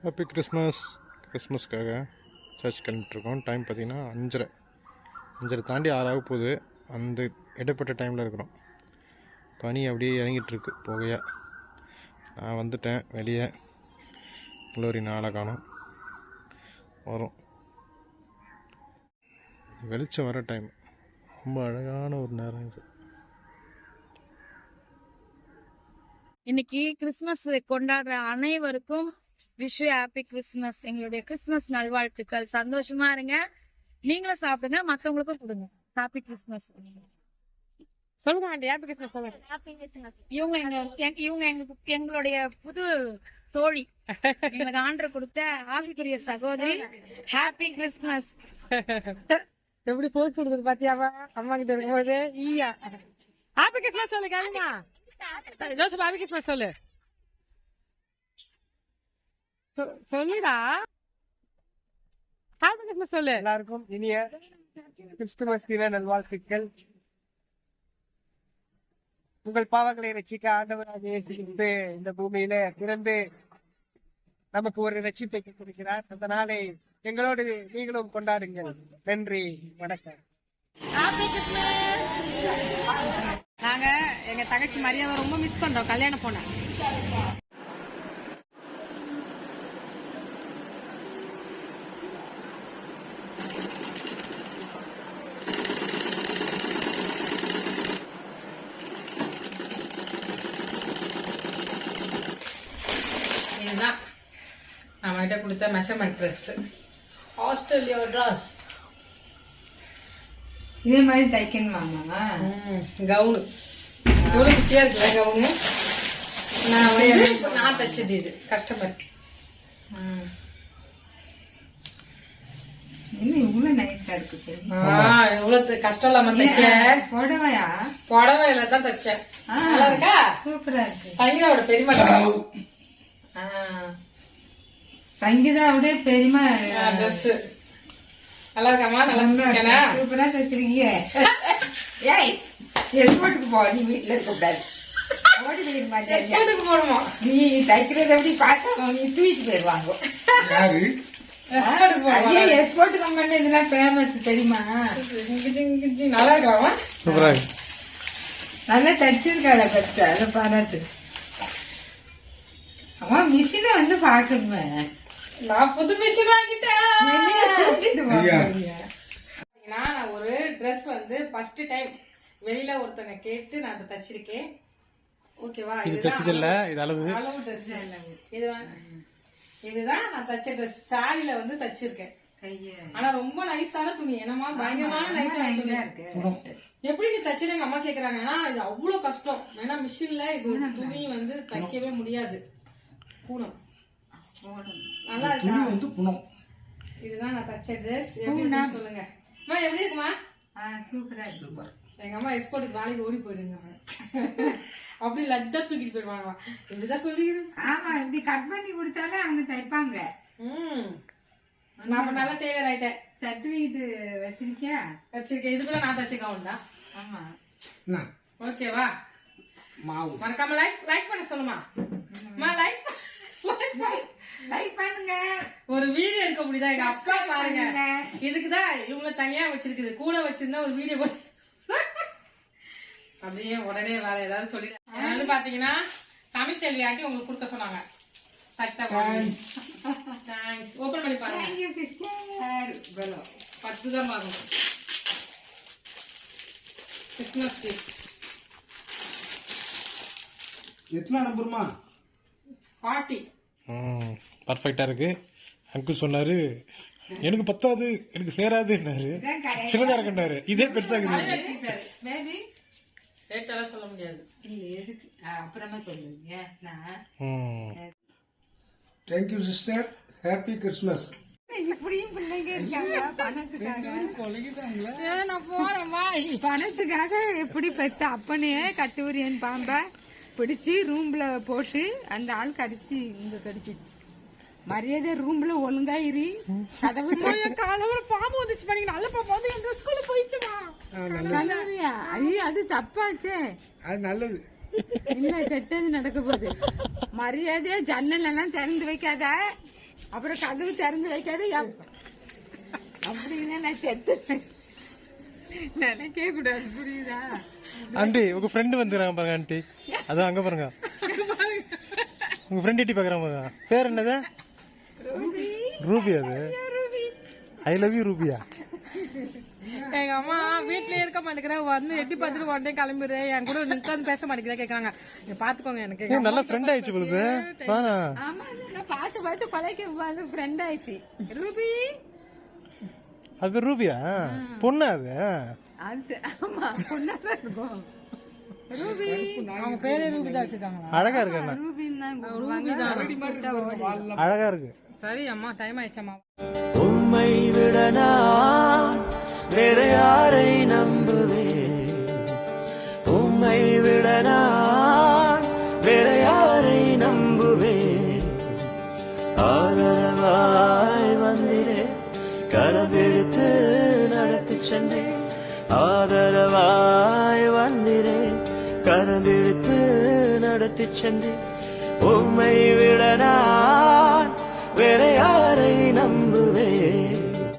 Happy Christmas. கிறிஸ்மஸ்க்காக church கிளம்பிட்டுருக்கோம். Time பார்த்திங்கன்னா 5:30 தாண்டி 6 ஆக போகுது. அந்த இடைப்பட்ட டைமில் இருக்கிறோம். பனி அப்படியே இறங்கிட்டுருக்கு புகையா. நான் வந்துட்டேன் வெளியே. குளோரி நாளை காணும் வரும். வெளிச்சம் வர டைம். ரொம்ப அழகான ஒரு நேரம் இது. இன்னைக்கு கிறிஸ்மஸ் கொண்டாடுற அனைவருக்கும் விஷ் ஹாப்பி கிறிஸ்மஸ். எங்களுடைய கிறிஸ்மஸ் நல்வாழ்த்துக்கள். சந்தோஷமா இருங்க. நீங்களும் சாப்பிடுங்க, மத்தவங்களுக்கும் கொடுங்க. ஹாப்பி கிறிஸ்மஸ் சொல்லுங்க ஆண்டி. ஹாப்பி கிறிஸ்மஸ் சொல்லுங்க. Happy Christmas. இவங்க எங்களுடைய புது தோழி. எங்களுக்கு ஆண்டர் கொடுத்த ஆவிக்குரிய சகோதரி. Happy Christmas. எப்படி போஸ்ட் கொடுக்குது பாத்தியாவா அம்மா கிட்ட இருக்கும்போது. ஈயா ஹாப்பி கிறிஸ்மஸ் சொல்லு காலிமா. ஜோசப் ஹாப்பி கிறிஸ்மஸ் சொல்லு. சொல்லுடா. ஹாப்பி கிறிஸ்மஸ் சொல்லு. எல்லாருக்கும் இனிய கிறிஸ்துமஸ் தின நல்வாழ்த்துக்கள். உங்கள் பாவங்களை ரட்சிக்க ஆண்டவராக இயேசு கிறிஸ்து இந்த பூமியில பிறந்து நமக்கு ஒரு ரட்சிப்பை கொடுக்கிறார். அந்த நாளை எங்களோடு நீங்களும் கொண்டாடுங்கள். நன்றி, வணக்கம். நாங்க எங்க தங்கச்சி மரியாதை ரொம்ப மிஸ் பண்றோம். கல்யாணம் போன இதுதான் நம்ம கிட்ட கொடுத்த மெஷர்மெண்ட் ட்ரெஸ். ஆஸ்திரேலியா ட்ரெஸ் இதே மாதிரி தைக்கணுமாமா? கவுனு எவ்வளவு குட்டியா இருக்குல்ல கவுனு. நான் தச்சது இது. கஸ்டமர் இவ்வளவு நைஸா இருக்கு. எவ்வளவு கஷ்டம் இல்லாம தைக்க. புடவையா? புடவையில தான் தைச்சேன். நல்லா இருக்கா? சூப்பரா இருக்கு. சங்கீதாவோட பெரியமா சங்கீதாவுடைய பெரியமா ட்ரெஸ் நல்லா இருக்காமா? நல்லா சூப்பரா தைச்சிருக்கீங்க. ஏய் எஸ்போர்ட்டுக்கு போ, நீ வீட்டுல இருக்க கூடாது. ஓடி போயிடுமா? போடுமா? நீ தைக்கிறது எப்படி பார்த்தா நீ தூக்கிட்டு போயிடுவாங்க. எஸ்போர்ட் கம்பெனி இதெல்லாம் ஃபேமஸ் தெரியுமா? நல்லா இருக்காமா? சூப்பரா இருக்கு. நல்லா தச்சிருக்காள ஃபர்ஸ்ட். அதை பாராட்டு. அவன் மிஷினை வந்து பாக்கணுமே. நான் புது மிஷின் வாங்கிட்டேன். நான் ஒரு ட்ரெஸ் வந்து ஃபர்ஸ்ட் டைம் வெளியில ஒருத்தங்க கேட்டு நான் அதை தச்சிருக்கேன். ஓகேவா? இது தச்சது இல்ல, இது அளவு ட்ரெஸ். இதுதான் நான் தச்ச ட்ரெஸ். சாரில வந்து தச்சிருக்கேன். ஆனா ரொம்ப நைஸான துணி. என்னமா பயங்கரமான நைஸான துணி. எப்படி நீ தச்சுன்னு எங்க அம்மா கேக்குறாங்க. ஏன்னா இது அவ்வளவு கஷ்டம். ஏன்னா மிஷின்ல இது துணி வந்து தைக்கவே முடியாது. பூனம் நல்லா இருக்கா? இதுதான் நான் தச்ச ட்ரெஸ். எப்படி சொல்லுங்க அம்மா. எப்படி இருக்குமா? சூப்பரா சூப்பர். எங்க அம்மா எக்ஸ்போர்ட்டுக்கு வேலைக்கு ஓடி போயிருங்க. அப்படி லட்டா தூக்கிட்டு போயிருவாங்க. இப்படிதான் சொல்லிக்கிறேன். ஆமா, இப்படி கட் பண்ணி கொடுத்தாலே அவங்க தைப்பாங்க. நான் நல்லா டெய்லர் ஆயிட்டேன். சர்டிபிகேட் வச்சிருக்கியா? வச்சிருக்கேன். இதுக்குள்ள நான் தச்ச கவுன் தான். ஆமா. ஓகேவா? மறக்காம லைக் பண்ண சொல்லுமா. லைக் பண்ணுங்க. ஒரு வீடியோ எடுக்க முடியுதா? எங்க அப்பா பாருங்க. இதுக்குதான் இவங்கள தனியா வச்சிருக்குது. கூட வச்சிருந்தா ஒரு வீடியோ போட்டு அப்படியே உடனே வேற ஏதாவது சொல்லி வந்து பாத்தீங்கன்னா தமிழ்ச்செல்வி ஆண்டி உங்களுக்கு கொடுக்க சொன்னாங்க. சட்டை தேங்க்ஸ். ஓபன் பண்ணி பாருங்க. 10 தான் பாருங்க. கிறிஸ்மஸ் ட்ரீ எத்தனை நம்பருமா? 40. பர்ஃபெக்டா இருக்கு. அங்கிள் சொன்னாரு எனக்கு பத்தாது, எனக்கு சேராதுன்னாரு. சின்னதா இருக்குன்னாரு. இதே பெருசா இருக்குது. ரேட்டெல்லாம் சொல்ல முடியாது. அப்புறமா சொல்லுங்க. Thank you sister. Happy Christmas. இப்படியும் பிள்ளைங்க இருக்காங்க பணத்துக்காக. நான் போறேன் வா. பணத்துக்காக எப்படி பெத்த அப்பனையே கட்டுரியன் பாம்ப பிடிச்சு ரூம்ல போட்டு அந்த ஆள் கடிச்சு இங்க கடிச்சிச்சு. மரியாதை ரூம்ல ஒழுங்கா இரு. கதவு காலவர பாம்பு வந்துச்சு பாருங்க. நல்ல பாம்பு வந்து எங்க ஸ்கூல்ல போயிடுச்சுமா. கலவரியா? ஐயோ அது தப்பாச்சே. அது நல்லது இல்ல, கெட்டது நடக்க போகுது. மரியாதையா ஜன்னல் எல்லாம் திறந்து வைக்காத. அப்புறம் கதவு திறந்து வைக்காத அப்படின்னா நான் செத்துட்டேன். நினைக்கவே கூடாது, புரியுதா? ஆண்டி உங்க ஃப்ரெண்டு வந்துக்கிறாங்க பாருங்க ஆண்டி. அதான் அங்க பாருங்க, உங்க ஃப்ரெண்ட் எட்டி பாக்குறாங்க பாருங்க. பேர் என்னது? ரூபி. அது ஐ லவ் யூ ரூபியா? எங்க அம்மா வீட்லயே இருக்க மாட்டேங்கிறேன், வந்து எட்டி பார்த்துட்டு உடனே கிளம்பிடுறேன், என் கூட உட்காந்து பேச மாட்டேங்கிறேன் கேக்குறாங்க. பாத்துக்கோங்க, எனக்கு நல்ல ஃப்ரெண்ட் ஆயிடுச்சு பொழுது. ஆமா, நான் பார்த்து பார்த்து கொலைக்க ஃப்ரெண்ட் ஆயிடுச்சு. ரூபி அது ரூபியா? பொண்ணு அது? அது ஆமா, பொண்ணாதான் இருக்கும். ரூபி அவங்க பேரே ரூபி தான் வச்சிருக்காங்க. அழகா இருக்கு அண்ணா. அழகா இருக்கு. சரி அம்மா, டைம் ஆயிடுச்சம்மா. உம்மை விடனா வேற யாரை நம்புவேன், உம்மை விடனா வேற யாரை நம்புவேன். ஆதரவாய் வந்திரே, கரவெடுத்து நடத்தி சென்றேன். ஆதரவாய் வந்திரே, கரவெடுத்து நடத்தி சென்றேன். உம்மை